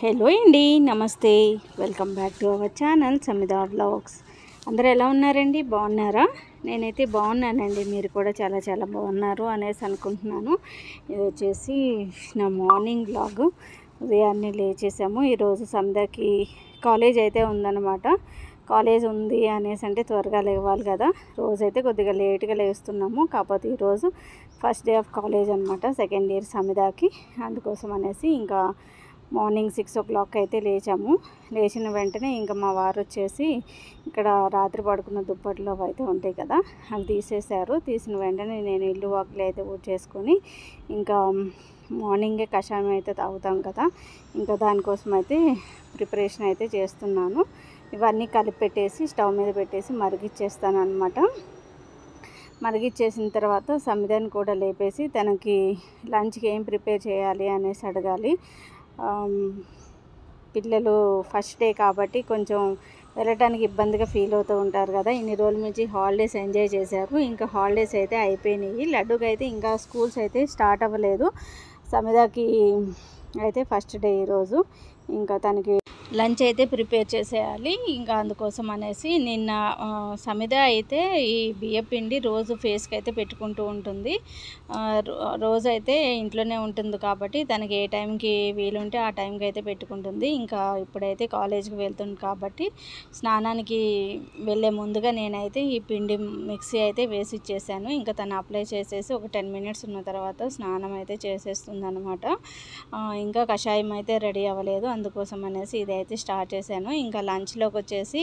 Hello అండి, నమస్తే. Welcome back to our channel Samidha vlogs. అందరూ ఎలా ఉన్నారండి? బాగున్నారా? నేనైతే బాగున్నానండి. మీరు కూడా చాలా చాలా బాగున్నారు అనేసి అనుకుంటున్నాను. ఇది వచ్చేసి నా మార్నింగ్ వ్లాగ్. ఉదయాన్నే లేచేసాము. ఈరోజు సమిధాకి కాలేజ్ అయితే ఉందన్నమాట. కాలేజ్ ఉంది అనేసి అంటే త్వరగా లేవాలి కదా. రోజైతే కొద్దిగా లేట్గా లేస్తున్నాము. కాకపోతే ఈరోజు ఫస్ట్ డే ఆఫ్ కాలేజ్ అనమాట, సెకండ్ ఇయర్ సమిధాకి. అందుకోసం అనేసి ఇంకా మార్నింగ్ 6 o'clock అయితే లేచాము. లేచిన వెంటనే ఇంకా మా వారు వచ్చేసి ఇక్కడ రాత్రి పడుకున్న దుప్పట్లు అయితే ఉంటాయి కదా, అవి తీసేశారు. తీసిన వెంటనే నేను ఇల్లు వాకిలి అయితే చేసుకొని ఇంకా మార్నింగే కషాయం అయితే తాగుతాం కదా, ఇంకా దానికోసం అయితే ప్రిపరేషన్ అయితే చేస్తున్నాను. ఇవన్నీ కలిపి పెట్టేసి స్టవ్ మీద పెట్టేసి మరిగిచ్చేస్తాను అనమాట. మరిగిచ్చేసిన తర్వాత సమిధాని కూడా లేపేసి తనకి లంచ్కి ఏం ప్రిపేర్ చేయాలి అనేసి అడగాలి. పిల్లలు ఫస్ట్ డే కాబట్టి కొంచెం వెళ్ళటానికి ఇబ్బందిగా ఫీల్ అవుతూ ఉంటారు కదా. ఇన్ని రోజుల నుంచి హాలిడేస్ ఎంజాయ్ చేశారు. ఇంకా హాలిడేస్ అయితే అయిపోయినాయి. లడ్డుకి అయితే ఇంకా స్కూల్స్ అయితే స్టార్ట్ అవ్వలేదు. సమిధాకి అయితే ఫస్ట్ డే ఈరోజు. ఇంకా తనకి లంచ్ అయితే ప్రిపేర్ చేసేయాలి. ఇంకా అందుకోసం అనేసి నిన్న సమిధ అయితే ఈ బియ్యపిండి రోజు ఫేస్కి అయితే పెట్టుకుంటూ ఉంటుంది. రోజు అయితే ఇంట్లోనే ఉంటుంది కాబట్టి తనకి ఏ టైంకి వీలుంటే ఆ టైంకి అయితే పెట్టుకుంటుంది. ఇంకా ఇప్పుడైతే కాలేజీకి వెళ్తుంది కాబట్టి స్నానానికి వెళ్ళే ముందుగా నేనైతే ఈ పిండి మిక్సీ అయితే వేసి ఇచ్చేసాను. ఇంకా తను అప్లై చేసేసి ఒక 10 minutes ఉన్న తర్వాత స్నానం అయితే చేసేస్తుంది అనమాట. ఇంకా కషాయం అయితే రెడీ అవ్వలేదు, అందుకోసం అనేసి ఇదైతే స్టార్ట్ చేశాను. ఇంకా లంచ్లోకి వచ్చేసి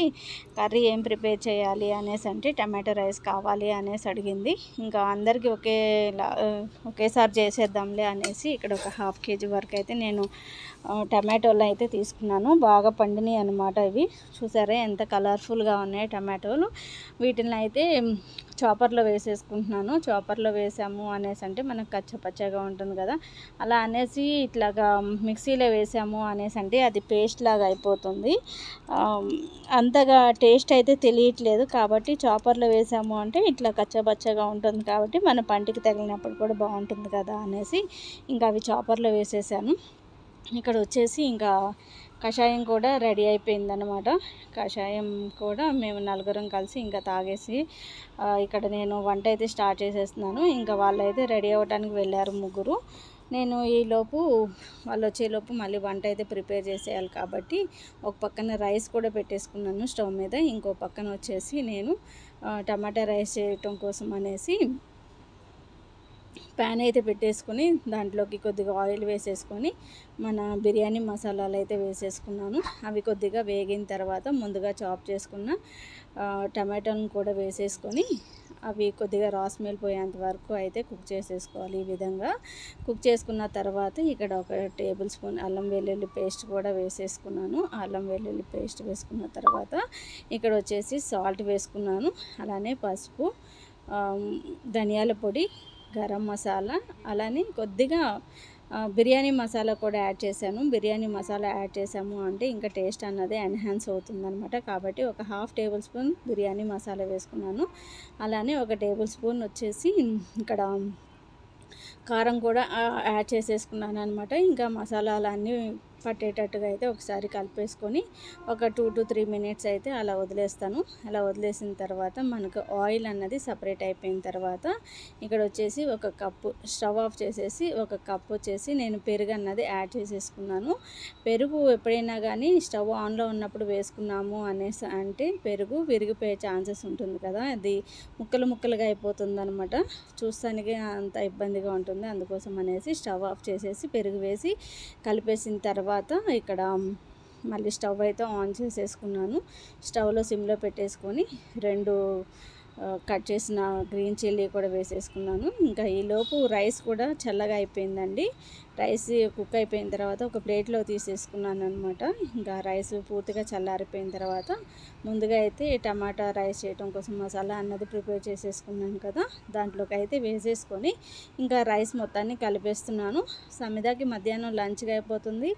కర్రీ ఏం ప్రిపేర్ చేయాలి అనేసి అంటే టమాటో రైస్ కావాలి అనేసి అడిగింది. ఇంకా అందరికీ ఒకేసారి చేసేద్దాంలే అనేసి ఇక్కడ ఒక 1/2 kg వరకు అయితే నేను టమాటోలు అయితే తీసుకున్నాను. బాగా పండినాయి అనమాట. ఇవి చూసారా ఎంత కలర్ఫుల్గా ఉన్నాయి టమాటోలు. వీటిని అయితే చాపర్లో వేసేసుకుంటున్నాను. చాపర్లో వేసాము అనేసి అంటే మనకు కచ్చపచ్చగా ఉంటుంది కదా, అలా అనేసి ఇట్లాగా మిక్సీలో వేసాము అనేసి అంటే అది పేస్ట్ లాగా అయిపోతుంది. అంతగా టేస్ట్ అయితే తెలియట్లేదు. కాబట్టి చాపర్లో వేసాము అంటే ఇట్లా కచ్చపచ్చగా ఉంటుంది కాబట్టి మన పంటికి తగిలినప్పుడు కూడా బాగుంటుంది కదా అనేసి ఇంకా అవి చాపర్లో వేసేసాను. ఇక్కడ వచ్చేసి ఇంకా కషాయం కూడా రెడీ అయిపోయిందనమాట. కషాయం కూడా మేము నలుగురం కలిసి ఇంకా తాగేసి ఇక్కడ నేను వంట అయితే స్టార్ట్ చేసేస్తున్నాను. ఇంకా వాళ్ళు అయితే రెడీ అవ్వడానికి వెళ్ళారు ముగ్గురు. నేను ఈలోపు వాళ్ళు వచ్చేలోపు మళ్ళీ వంట అయితే ప్రిపేర్ చేసేయాలి కాబట్టి ఒక పక్కన రైస్ కూడా పెట్టేసుకున్నాను స్టవ్ మీద. ఇంకో పక్కన వచ్చేసి నేను టమాటా రైస్ చేయటం కోసం అనేసి ప్యాన్ అయితే పెట్టేసుకొని దాంట్లోకి కొద్దిగా ఆయిల్ వేసేసుకొని మన బిర్యానీ మసాలాలు అయితే వేసేసుకున్నాను. అవి కొద్దిగా వేగిన తర్వాత ముందుగా చాప్ చేసుకున్న టమాటాను కూడా వేసేసుకొని అవి కొద్దిగా స్మెల్ పోయేంత వరకు అయితే కుక్ చేసేసుకోవాలి. ఈ విధంగా కుక్ చేసుకున్న తర్వాత ఇక్కడ ఒక టేబుల్ స్పూన్ అల్లం వెల్లుల్లి పేస్ట్ కూడా వేసేసుకున్నాను. అల్లం వెల్లుల్లి పేస్ట్ వేసుకున్న తర్వాత ఇక్కడ వచ్చేసి సాల్ట్ వేసుకున్నాను. అలానే పసుపు, ధనియాల పొడి, గరం మసాలా, అలానే కొద్దిగా బిర్యానీ మసాలా కూడా యాడ్ చేశాను. బిర్యానీ మసాలా యాడ్ చేసాము అంటే ఇంకా టేస్ట్ అన్నది ఎన్హాన్స్ అవుతుందన్నమాట. కాబట్టి ఒక 1/2 tablespoon బిర్యానీ మసాలా వేసుకున్నాను. అలానే ఒక టేబుల్ స్పూన్ వచ్చేసి ఇక్కడ కారం కూడా యాడ్ చేసేసుకున్నాను అనమాట. ఇంకా మసాలాలన్నీ పట్టేటట్టుగా అయితే ఒకసారి కలిపేసుకొని ఒక 2 to 3 minutes అయితే అలా వదిలేస్తాను. అలా వదిలేసిన తర్వాత మనకు ఆయిల్ అన్నది సపరేట్ అయిపోయిన తర్వాత ఇక్కడ వచ్చేసి ఒక కప్పు స్టవ్ ఆఫ్ చేసేసి ఒక కప్పు వచ్చేసి నేను పెరుగు అన్నది యాడ్ చేసేసుకున్నాను. పెరుగు ఎప్పుడైనా కానీ స్టవ్ ఆన్లో ఉన్నప్పుడు వేసుకున్నాము అనేసి అంటే పెరుగు విరిగిపోయే ఛాన్సెస్ ఉంటుంది కదా, అది ముక్కలు ముక్కలుగా అయిపోతుంది అనమాట. చూస్తానికి అంత ఇబ్బందిగా ఉంటుంది. అందుకోసం అనేసి స్టవ్ ఆఫ్ చేసేసి పెరుగు వేసి కలిపేసిన తర్వాత ఇక్కడ మళ్ళీ స్టవ్ అయితే ఆన్ చేసేసుకున్నాను. స్టవ్లో సిమ్లో పెట్టేసుకొని 2 కట్ చేసిన గ్రీన్ చిల్లీ కూడా వేసేసుకున్నాను. ఇంకా ఈలోపు రైస్ కూడా చల్లగా అయిపోయిందండి. రైస్ కుక్ అయిపోయిన తర్వాత ఒక ప్లేట్లో తీసేసుకున్నాను అనమాట. ఇంకా రైస్ పూర్తిగా చల్లారిపోయిన తర్వాత ముందుగా అయితే టమాటా రైస్ చేయడం కోసం మసాలా అన్నది ప్రిపేర్ చేసేసుకున్నాను కదా, దాంట్లోకి అయితే వేసేసుకొని ఇంకా రైస్ మొత్తాన్ని కలిపేస్తున్నాను. సమిధాకి మధ్యాహ్నం లంచ్గా అయిపోతుంది.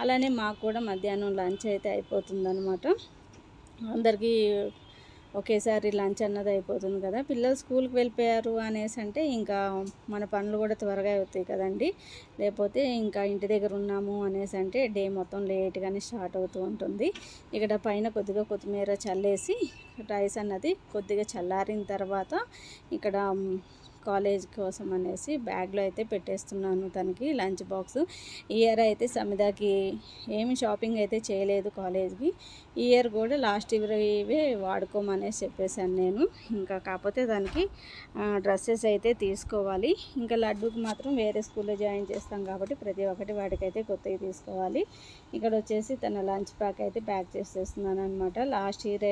అలానే మాకు కూడా మధ్యాహ్నం లంచ్ అయితే అయిపోతుంది అనమాట. అందరికీ ఒకేసారి లంచ్ అన్నది అయిపోతుంది కదా. పిల్లలు స్కూల్కి వెళ్ళిపోయారు అనేసి అంటే ఇంకా మన పనులు కూడా త్వరగా అవుతాయి కదండి. లేకపోతే ఇంకా ఇంటి దగ్గర ఉన్నాము అనేసి అంటే డే మొత్తం లేట్గానే స్టార్ట్ అవుతూ ఉంటుంది. ఇక్కడ పైన కొద్దిగా కొత్తిమీర చల్లేసి రైస్ అన్నది కొద్దిగా చల్లారిన తర్వాత ఇక్కడ కాలేజ్ కోసం అనేసి బ్యాగ్లో అయితే పెట్టేస్తున్నాను తనకి లంచ్ బాక్స్. ఈ ఇయర్ అయితే సమిదాకి ఏమి షాపింగ్ అయితే చేయలేదు కాలేజ్కి. ఈ ఇయర్ కూడా లాస్ట్ ఇయర్ ఇవే వాడుకోమనేసి చెప్పేశాను నేను. ఇంకా కాకపోతే దానికి డ్రెస్సెస్ అయితే తీసుకోవాలి. ఇంకా లడ్డూకి మాత్రం వేరే స్కూల్లో జాయిన్ చేస్తాం కాబట్టి ప్రతి ఒక్కటి వాటికైతే కొత్తవి తీసుకోవాలి. ఇక్కడ వచ్చేసి తన లంచ్ ప్యాక్ అయితే ప్యాక్ చేసేస్తున్నాను అనమాట. లాస్ట్ ఇయర్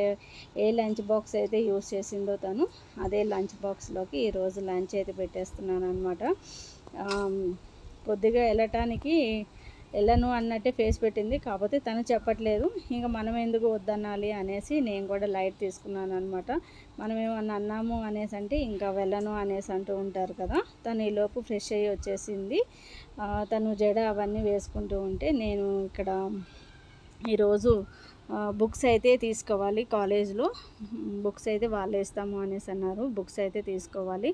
ఏ లంచ్ బాక్స్ అయితే యూస్ చేసిందో తను అదే లంచ్ బాక్స్లోకి ఈరోజు లంచ్ అయితే పెట్టేస్తున్నాను అనమాట. కొద్దిగా వెళ్ళను అన్నట్టే ఫేస్ పెట్టింది. కాకపోతే తను చెప్పట్లేదు. ఇంకా మనం ఎందుకు వద్దనాలి అనేసి నేను కూడా లైట్ తీసుకున్నాను అనమాట. మనం ఏమన్నా అన్నాము అనేసి అంటే ఇంకా వెళ్ళను అనేసి అంటూ ఉంటారు కదా. తను ఈలోపు ఫ్రెష్ అయ్యి వచ్చేసింది. తను జడ అవన్నీ వేసుకుంటూ ఉంటే నేను ఇక్కడ ఈరోజు బుక్స్ అయితే తీసుకోవాలి. కాలేజ్లో బుక్స్ అయితే వాళ్ళే ఇస్తాము అనేసి అన్నారు. బుక్స్ అయితే తీసుకోవాలి.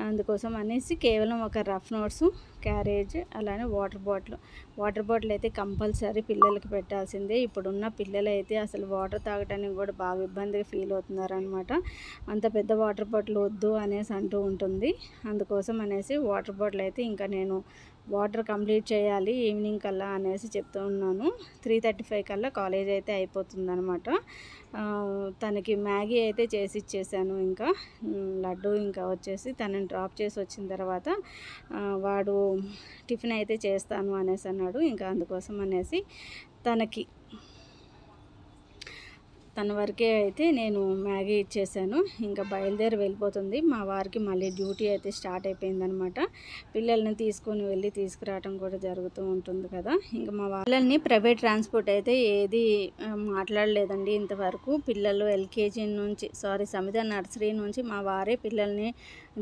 అందుకోసం అనేసి కేవలం ఒక రఫ్ నోట్స్, క్యారేజ్, అలానే వాటర్ బాటిల్ అయితే కంపల్సరీ పిల్లలకి పెట్టాల్సిందే. ఇప్పుడున్న పిల్లలు అయితే అసలు వాటర్ తాగడానికి కూడా బాగా ఇబ్బందిగా ఫీల్ అవుతున్నారనమాట. అంత పెద్ద వాటర్ బాటిల్ వద్దు అనేసి అంటూ ఉంటుంది. అందుకోసం అనేసి వాటర్ బాటిల్ అయితే ఇంకా నేను వాటర్ కంప్లీట్ చేయాలి ఈవినింగ్ కల్లా అనేసి చెప్తూ ఉన్నాను. 3:35 కల్లా కాలేజ్ అయితే అయిపోతుందనమాట. తనకి మ్యాగీ అయితే చేసి ఇచ్చేసాను. ఇంకా లడ్డు ఇంకా వచ్చేసి తనని డ్రాప్ చేసి వచ్చిన తర్వాత వాడు టిఫిన్ అయితే చేస్తాను అనేసి అన్నాడు. ఇంకా అందుకోసం అనేసి తన వరకే అయితే నేను మ్యాగీ ఇచ్చేసాను. ఇంకా బయలుదేరి వెళ్ళిపోతుంది. మా వారికి మళ్ళీ డ్యూటీ అయితే స్టార్ట్ అయిపోయిందనమాట. పిల్లల్ని తీసుకురావడం కూడా జరుగుతూ ఉంటుంది కదా. ఇంకా మా పిల్లల్ని ప్రైవేట్ ట్రాన్స్పోర్ట్ అయితే ఏది మాట్లాడలేదండి ఇంతవరకు. పిల్లలు సమిధ నర్సరీ నుంచి మా వారే పిల్లల్ని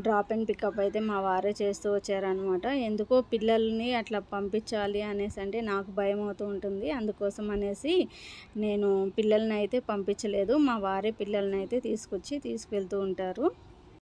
డ్రాప్ అండ్ పికప్ అయితే మా వారే చేస్తూ వచ్చారనమాట. ఎందుకో పిల్లల్ని అట్లా పంపించాలి అనేసి అంటే నాకు భయం అవుతూ ఉంటుంది. అందుకోసం అనేసి నేను పిల్లల్ని అయితే పంపించలేదు. మా వారే పిల్లల్ని అయితే తీసుకొచ్చి తీసుకెళ్తూ ఉంటారు.